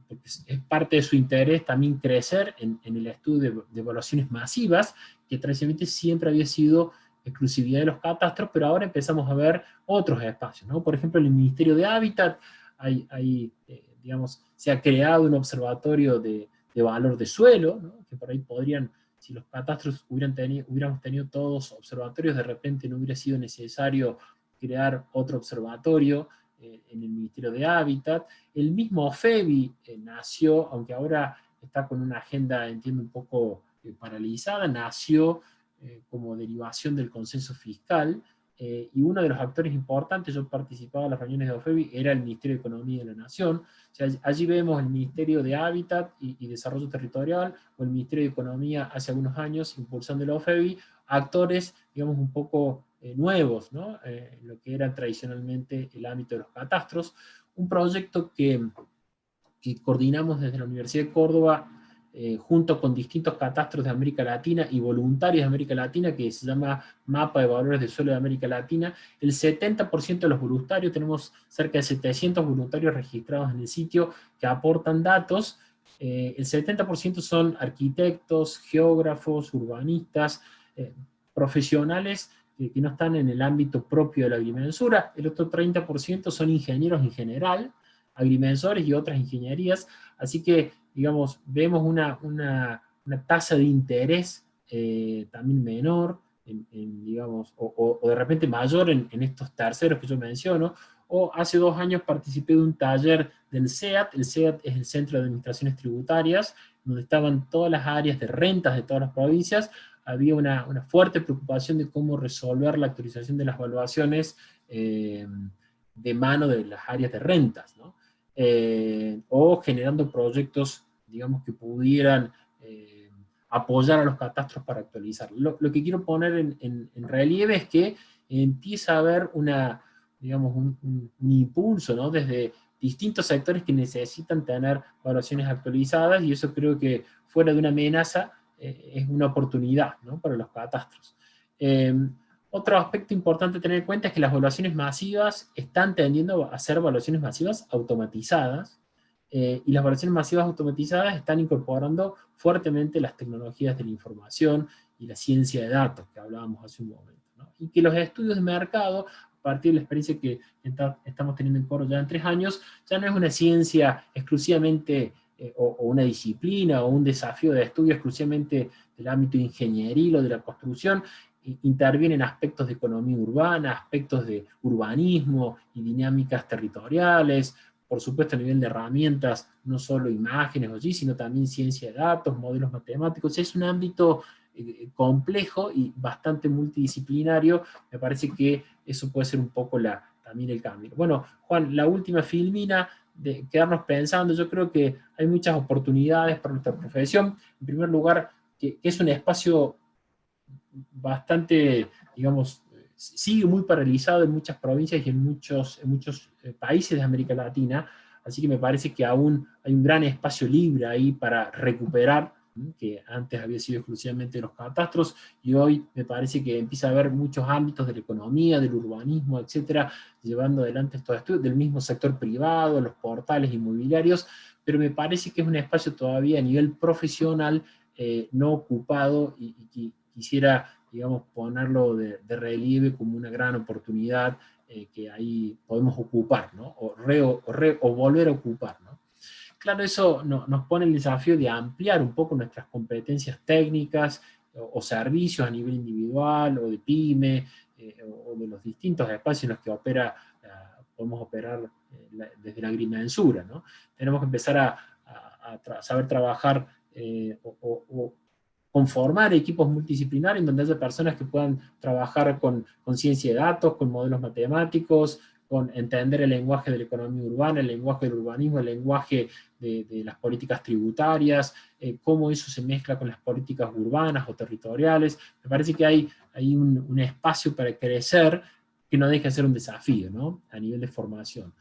porque es parte de su interés también crecer en el estudio de evaluaciones masivas, que tradicionalmente siempre había sido exclusividad de los catastros, pero ahora empezamos a ver otros espacios, ¿no? Por ejemplo, en el Ministerio de Hábitat digamos, se ha creado un observatorio de valor de suelo, ¿no? Que por ahí podrían, si los catastros hubiéramos tenido todos observatorios, de repente no hubiera sido necesario crear otro observatorio en el Ministerio de Hábitat. El mismo OFEBI nació, aunque ahora está con una agenda, entiendo, un poco paralizada, nació como derivación del consenso fiscal, y uno de los actores importantes, yo participaba en las reuniones de OFEBI, era el Ministerio de Economía de la Nación. O sea, allí vemos el Ministerio de Hábitat y Desarrollo Territorial, o el Ministerio de Economía hace algunos años, impulsando el OFEBI, actores, digamos, un poco nuevos, ¿no? Lo que era tradicionalmente el ámbito de los catastros. Un proyecto que coordinamos desde la Universidad de Córdoba, junto con distintos catastros de América Latina y voluntarios de América Latina, que se llama Mapa de Valores del Suelo de América Latina. El 70% de los voluntarios, tenemos cerca de 700 voluntarios registrados en el sitio que aportan datos. El 70% son arquitectos, geógrafos, urbanistas, profesionales que no están en el ámbito propio de la agrimensura. El otro 30% son ingenieros en general, agrimensores y otras ingenierías, así que, digamos, vemos una tasa de interés también menor, digamos, o de repente mayor en estos terceros que yo menciono. O hace 2 años participé de un taller del CEAT. El CEAT es el Centro de Administraciones Tributarias, donde estaban todas las áreas de rentas de todas las provincias. Había una fuerte preocupación de cómo resolver la actualización de las evaluaciones de mano de las áreas de rentas, ¿no? O generando proyectos, digamos, que pudieran apoyar a los catastros para actualizar. Lo que quiero poner en relieve es que empieza a haber digamos, un impulso, ¿no? Desde distintos sectores que necesitan tener evaluaciones actualizadas, y eso creo que, fuera de una amenaza, es una oportunidad, ¿no? Para los catastros. Otro aspecto importante a tener en cuenta es que las evaluaciones masivas están tendiendo a ser evaluaciones masivas automatizadas, y las evaluaciones masivas automatizadas están incorporando fuertemente las tecnologías de la información y la ciencia de datos que hablábamos hace un momento, ¿no? Y que los estudios de mercado, a partir de la experiencia que estamos teniendo en Córdoba ya en 3 años, ya no es una ciencia exclusivamente o una disciplina o un desafío de estudio exclusivamente del ámbito ingenieril o de la construcción. Intervienen aspectos de economía urbana, aspectos de urbanismo y dinámicas territoriales, por supuesto a nivel de herramientas, no solo imágenes o allí, sino también ciencia de datos, modelos matemáticos. Es un ámbito complejo y bastante multidisciplinario. Me parece que eso puede ser un poco también el cambio. Bueno, Juan, la última filmina de quedarnos pensando. Yo creo que hay muchas oportunidades para nuestra profesión. En primer lugar, que es un espacio bastante, digamos, sigue muy paralizado en muchas provincias y en muchos países de América Latina, así que me parece que aún hay un gran espacio libre ahí para recuperar, que antes había sido exclusivamente de los catastros, y hoy me parece que empieza a haber muchos ámbitos de la economía, del urbanismo, etcétera, llevando adelante estos estudios, del mismo sector privado, los portales inmobiliarios, pero me parece que es un espacio todavía a nivel profesional no ocupado, y quisiera, digamos, ponerlo de relieve como una gran oportunidad que ahí podemos ocupar, ¿no? O volver a ocupar, ¿no? Claro, eso nos pone el desafío de ampliar un poco nuestras competencias técnicas o servicios a nivel individual o de pyme, o de los distintos espacios en los que podemos operar desde la agrimensura, ¿no? Tenemos que empezar a saber trabajar o conformar equipos multidisciplinarios en donde haya personas que puedan trabajar con ciencia de datos, con modelos matemáticos, con entender el lenguaje de la economía urbana, el lenguaje del urbanismo, el lenguaje de las políticas tributarias, cómo eso se mezcla con las políticas urbanas o territoriales. Me parece que hay un espacio para crecer que no deja de ser un desafío, ¿no? A nivel de formación.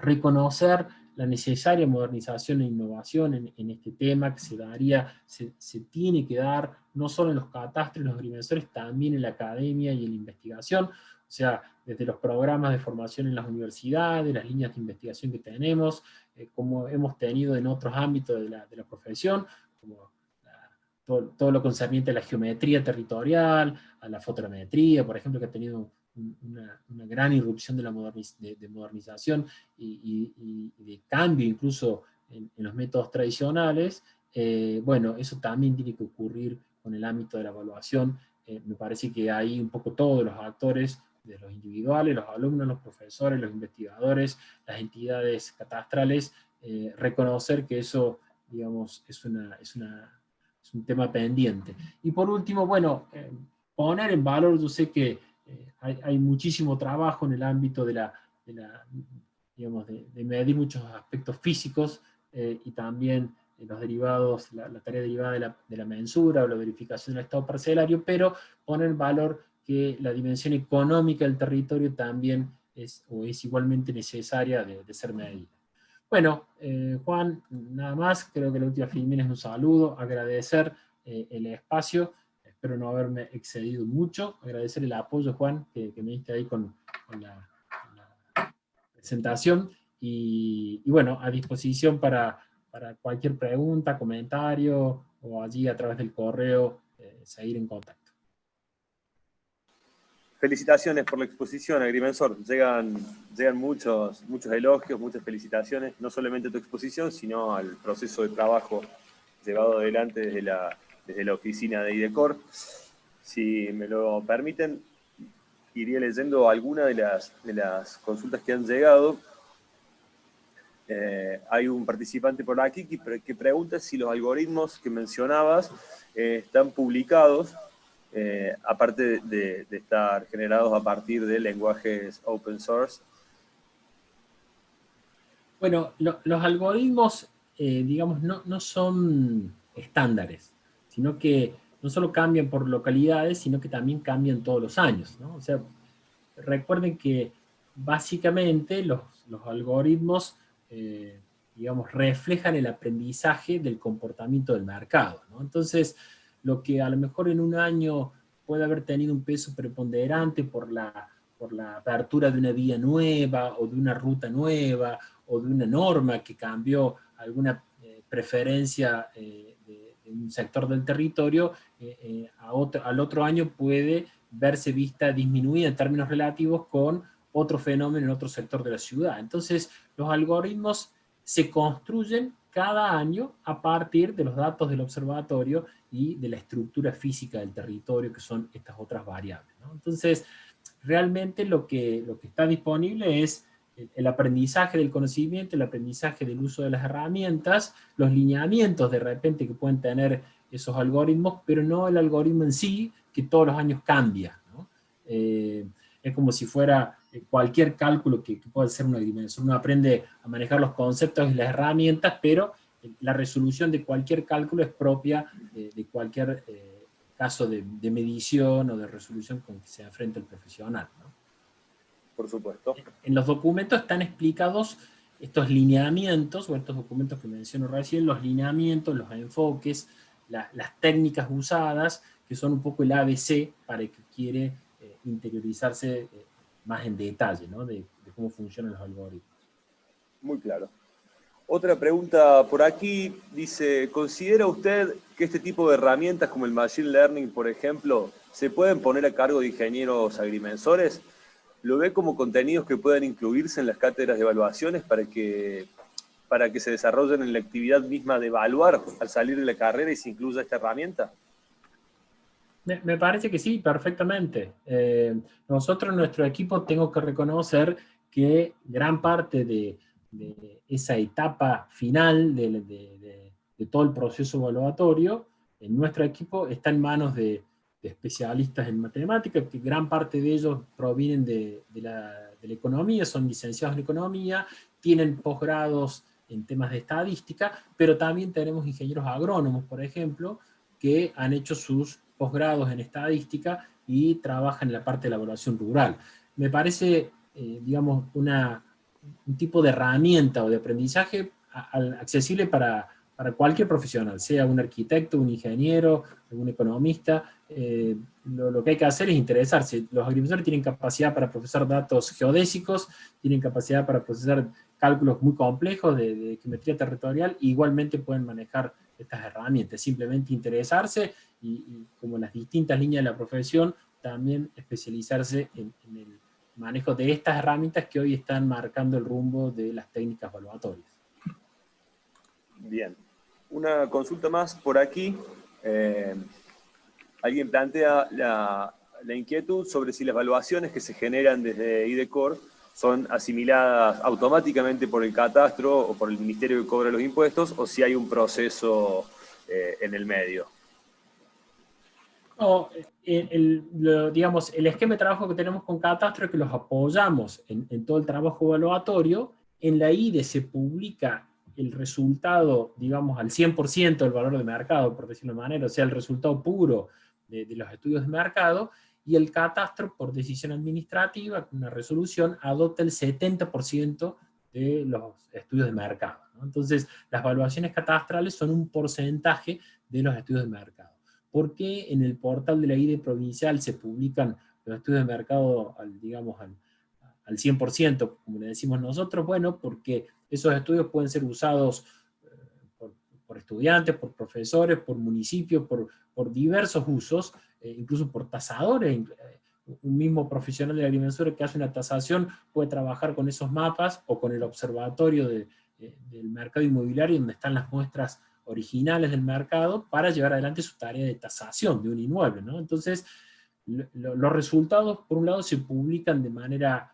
reconocer la necesaria modernización e innovación en este tema que se tiene que dar no solo en los catastros y los agrimensores, también en la academia y en la investigación, o sea, desde los programas de formación en las universidades, las líneas de investigación que tenemos, como hemos tenido en otros ámbitos de la profesión, como todo lo concerniente a la geometría territorial, a la fotogrametría, por ejemplo, que ha tenido una gran irrupción de la modernización y de cambio incluso en los métodos tradicionales. Bueno, eso también tiene que ocurrir con el ámbito de la evaluación. Me parece que ahí un poco todos los actores, de los individuales, los alumnos, los profesores, los investigadores, las entidades catastrales, reconocer que eso, digamos, es un tema pendiente. Y por último, bueno, poner en valor, yo sé que hay muchísimo trabajo en el ámbito digamos, de medir muchos aspectos físicos y también los derivados, la tarea derivada de la mensura o la verificación del estado parcelario, pero poner en valor que la dimensión económica del territorio también es igualmente necesaria de ser medida. Bueno, Juan, nada más, creo que la última filmina es un saludo, agradecer el espacio, espero no haberme excedido mucho, agradecer el apoyo, Juan, que me diste ahí con la presentación, y bueno, a disposición para cualquier pregunta, comentario, o allí a través del correo, seguir en contacto. Felicitaciones por la exposición, Agrimensor. Llegan muchos elogios, muchas felicitaciones, no solamente a tu exposición, sino al proceso de trabajo llevado adelante desde la oficina de IDECOR. Si me lo permiten, iría leyendo algunas de las consultas que han llegado. Hay un participante por aquí que pregunta si los algoritmos que mencionabas están publicados, aparte de estar generados a partir de lenguajes open source. Bueno, los algoritmos, digamos, no son estándares, sino que no solo cambian por localidades, sino que también cambian todos los años, ¿no? O sea, recuerden que básicamente los algoritmos, digamos, reflejan el aprendizaje del comportamiento del mercado, ¿no? Entonces, lo que a lo mejor en un año puede haber tenido un peso preponderante por la apertura de una vía nueva o de una ruta nueva o de una norma que cambió alguna preferencia de un sector del territorio, al otro año puede verse vista disminuida en términos relativos con otro fenómeno en otro sector de la ciudad. Entonces, los algoritmos se construyen cada año a partir de los datos del observatorio y de la estructura física del territorio, que son estas otras variables, ¿no? Entonces, realmente lo que está disponible es el aprendizaje del conocimiento, el aprendizaje del uso de las herramientas, los lineamientos de repente que pueden tener esos algoritmos, pero no el algoritmo en sí, que todos los años cambia, ¿no? Es como si fuera cualquier cálculo que pueda ser una dimensión. Uno aprende a manejar los conceptos y las herramientas, pero la resolución de cualquier cálculo es propia de cualquier caso de medición o de resolución con que se enfrenta el profesional, ¿no? Por supuesto. En los documentos están explicados estos lineamientos, o estos documentos que menciono recién, los lineamientos, los enfoques, las técnicas usadas, que son un poco el ABC para el que quiere interiorizarse más en detalle, ¿no? de cómo funcionan los algoritmos. Muy claro. Otra pregunta por aquí dice, ¿considera usted que este tipo de herramientas como el Machine Learning, por ejemplo, se pueden poner a cargo de ingenieros agrimensores? ¿Lo ve como contenidos que pueden incluirse en las cátedras de evaluaciones para que se desarrollen en la actividad misma de evaluar al salir de la carrera y se incluya esta herramienta? Me parece que sí, perfectamente. Nosotros en nuestro equipo tengo que reconocer que gran parte de esa etapa final de todo el proceso evaluatorio en nuestro equipo está en manos de especialistas en matemáticas, que gran parte de ellos provienen de la economía, son licenciados en economía, tienen posgrados en temas de estadística, pero también tenemos ingenieros agrónomos, por ejemplo, que han hecho sus posgrados en estadística y trabajan en la parte de la evaluación rural. Me parece, digamos, una un tipo de herramienta o de aprendizaje accesible para cualquier profesional, sea un arquitecto, un ingeniero, un economista. Lo que hay que hacer es interesarse. Los agrimensores tienen capacidad para procesar datos geodésicos, tienen capacidad para procesar cálculos muy complejos de geometría territorial, e igualmente pueden manejar estas herramientas. Simplemente interesarse y como en las distintas líneas de la profesión, también especializarse en el manejo de estas herramientas que hoy están marcando el rumbo de las técnicas evaluatorias. Bien. Una consulta más por aquí. Alguien plantea la inquietud sobre si las evaluaciones que se generan desde IDECOR son asimiladas automáticamente por el catastro o por el ministerio que cobra los impuestos, o si hay un proceso en el medio. No, digamos, el esquema de trabajo que tenemos con Catastro es que los apoyamos en todo el trabajo evaluatorio. En la IDE se publica el resultado, digamos, al 100% del valor de mercado, por decirlo de manera, o sea, el resultado puro de los estudios de mercado, y el Catastro, por decisión administrativa, con una resolución, adopta el 70% de los estudios de mercado, ¿no? Entonces, las evaluaciones catastrales son un porcentaje de los estudios de mercado. ¿Por qué en el portal de la IDE provincial se publican los estudios de mercado digamos, al 100%, como le decimos nosotros? Bueno, porque esos estudios pueden ser usados por estudiantes, por profesores, por municipios, por diversos usos, incluso por tasadores. Un mismo profesional de la agrimensura que hace una tasación puede trabajar con esos mapas o con el observatorio del mercado inmobiliario, donde están las muestras originales del mercado, para llevar adelante su tarea de tasación de un inmueble, ¿no? Entonces, los resultados, por un lado, se publican de manera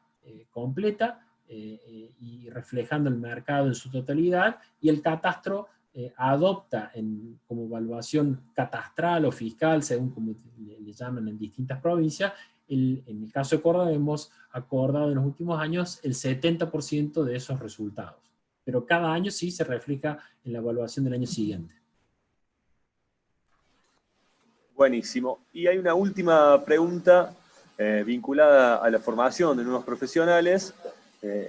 completa y reflejando el mercado en su totalidad, y el catastro adopta como evaluación catastral o fiscal, según como le llaman en distintas provincias. En el caso de Córdoba hemos acordado en los últimos años el 70% de esos resultados, pero cada año sí se refleja en la evaluación del año siguiente. Buenísimo. Y hay una última pregunta vinculada a la formación de nuevos profesionales.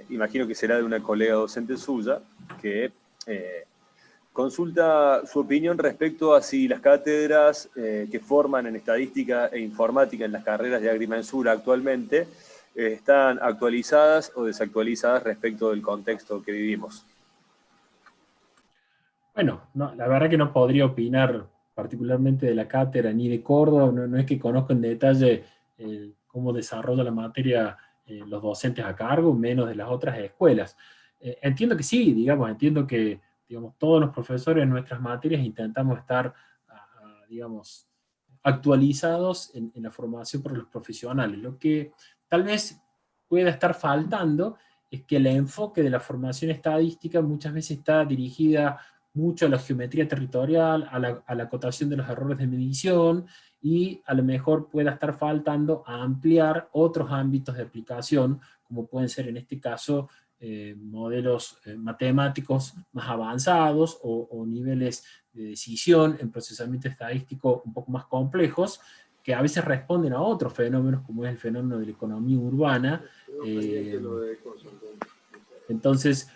Imagino que será de una colega docente suya, que consulta su opinión respecto a si las cátedras que forman en estadística e informática en las carreras de agrimensura actualmente están actualizadas o desactualizadas respecto del contexto que vivimos. Bueno, no, la verdad que no podría opinar particularmente de la cátedra ni de Córdoba. No es que conozca en detalle cómo desarrolla la materia los docentes a cargo, menos de las otras escuelas. Entiendo que sí, digamos, entiendo que todos los profesores en nuestras materias intentamos estar, digamos, actualizados en la formación por los profesionales. Lo que tal vez pueda estar faltando es que el enfoque de la formación estadística muchas veces está dirigida mucho a la geometría territorial, a la acotación de los errores de medición, y a lo mejor pueda estar faltando a ampliar otros ámbitos de aplicación, como pueden ser en este caso modelos matemáticos más avanzados o niveles de decisión en procesamiento estadístico un poco más complejos, que a veces responden a otros fenómenos, como es el fenómeno de la economía urbana. Entonces,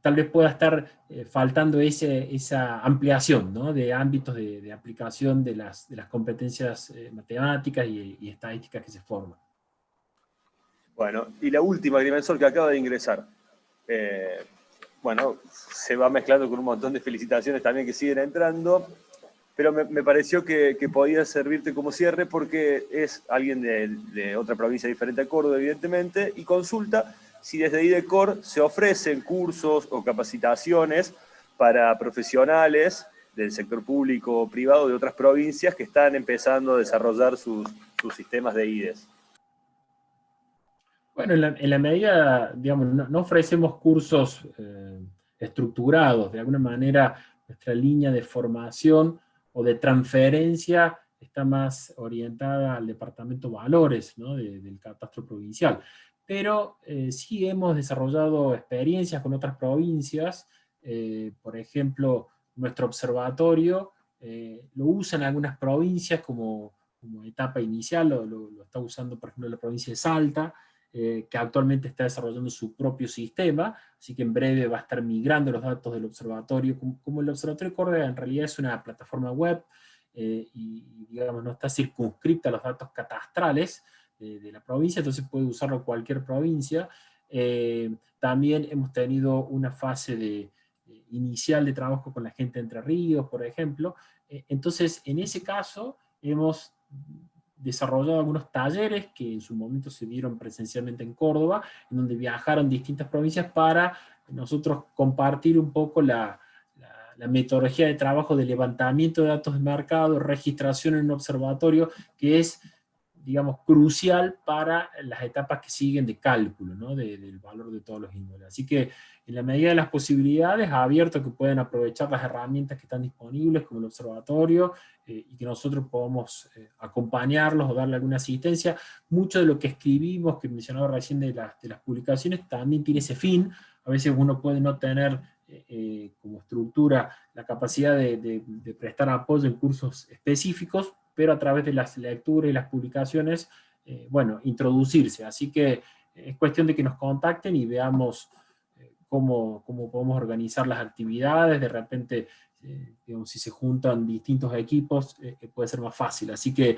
tal vez pueda estar faltando esa ampliación, ¿no?, de ámbitos de aplicación de las competencias matemáticas y estadísticas que se forman. Bueno, y la última, agrimensor, que acaba de ingresar. Bueno, se va mezclando con un montón de felicitaciones también que siguen entrando, pero me pareció que podía servirte como cierre porque es alguien de otra provincia diferente a Córdoba, evidentemente, y consulta si desde IDECOR se ofrecen cursos o capacitaciones para profesionales del sector público o privado de otras provincias que están empezando a desarrollar sus sistemas de IDES. Bueno, en la medida, digamos, no ofrecemos cursos estructurados. De alguna manera, nuestra línea de formación o de transferencia está más orientada al departamento Valores, ¿no?, del catastro provincial. Pero sí hemos desarrollado experiencias con otras provincias. Por ejemplo, nuestro observatorio lo usan algunas provincias como etapa inicial, lo está usando, por ejemplo, la provincia de Salta. que actualmente está desarrollando su propio sistema, así que en breve va a estar migrando los datos del observatorio. Como el Observatorio de Córdoba en realidad es una plataforma web, y digamos no está circunscripta a los datos catastrales de la provincia, entonces puede usarlo cualquier provincia. También hemos tenido una fase inicial de trabajo con la gente de Entre Ríos, por ejemplo. Entonces, en ese caso, hemos desarrollado algunos talleres que en su momento se dieron presencialmente en Córdoba, en donde viajaron distintas provincias para nosotros compartir un poco la metodología de trabajo de levantamiento de datos de mercado, registración en un observatorio, que es, digamos, crucial para las etapas que siguen de cálculo, ¿no? Del valor de todos los inmuebles. Así que, en la medida de las posibilidades, ha abierto que pueden aprovechar las herramientas que están disponibles, como el observatorio, y que nosotros podamos acompañarlos o darle alguna asistencia. Mucho de lo que escribimos, que mencionaba recién de las publicaciones, también tiene ese fin. A veces uno puede no tener como estructura la capacidad de prestar apoyo en cursos específicos, pero a través de las lecturas y las publicaciones, bueno, introducirse. Así que es cuestión de que nos contacten y veamos cómo podemos organizar las actividades. De repente, digamos, si se juntan distintos equipos, puede ser más fácil. Así que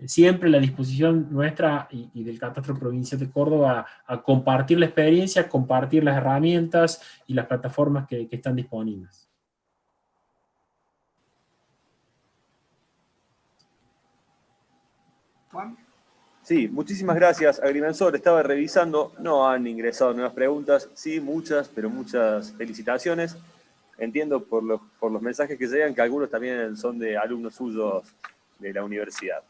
siempre la disposición nuestra y del Catastro Provincial de Córdoba a compartir la experiencia, compartir las herramientas y las plataformas que están disponibles. Juan. Sí, muchísimas gracias, Agrimensor. Estaba revisando, no han ingresado nuevas preguntas, sí, muchas, pero muchas felicitaciones. Entiendo por los mensajes que llegan que algunos también son de alumnos suyos de la universidad.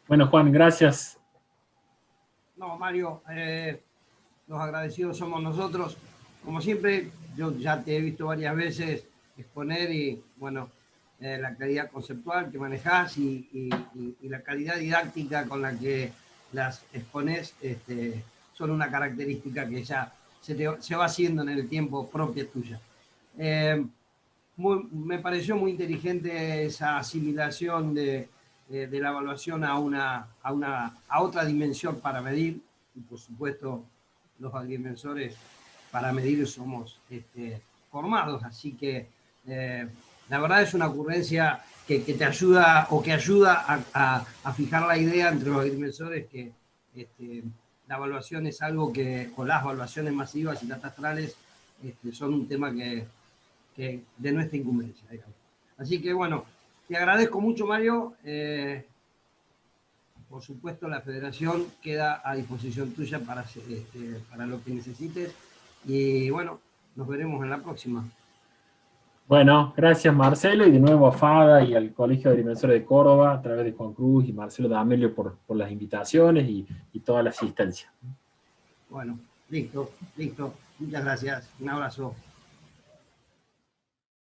Bueno, Juan, gracias. No, Mario, los agradecidos somos nosotros. Como siempre, yo ya te he visto varias veces exponer y, bueno, la calidad conceptual que manejás y la calidad didáctica con la que las exponés son una característica que ya se va haciendo en el tiempo propia tuya. Me pareció muy inteligente esa asimilación de la evaluación a otra dimensión para medir, y por supuesto los agrimensores para medir somos formados, así que la verdad es una ocurrencia que te ayuda o que ayuda a fijar la idea entre los agrimensores que la evaluación es algo que, o las evaluaciones masivas y catastrales son un tema que de nuestra incumbencia, digamos. Así que bueno, te agradezco mucho, Mario. Por supuesto, la federación queda a disposición tuya para lo que necesites. Y bueno, nos veremos en la próxima. Bueno, gracias Marcelo, y de nuevo a FADA y al Colegio de Agrimensores de Córdoba, a través de Juan Cruz y Marcelo D'Amelio por las invitaciones y toda la asistencia. Bueno, listo. Muchas gracias. Un abrazo.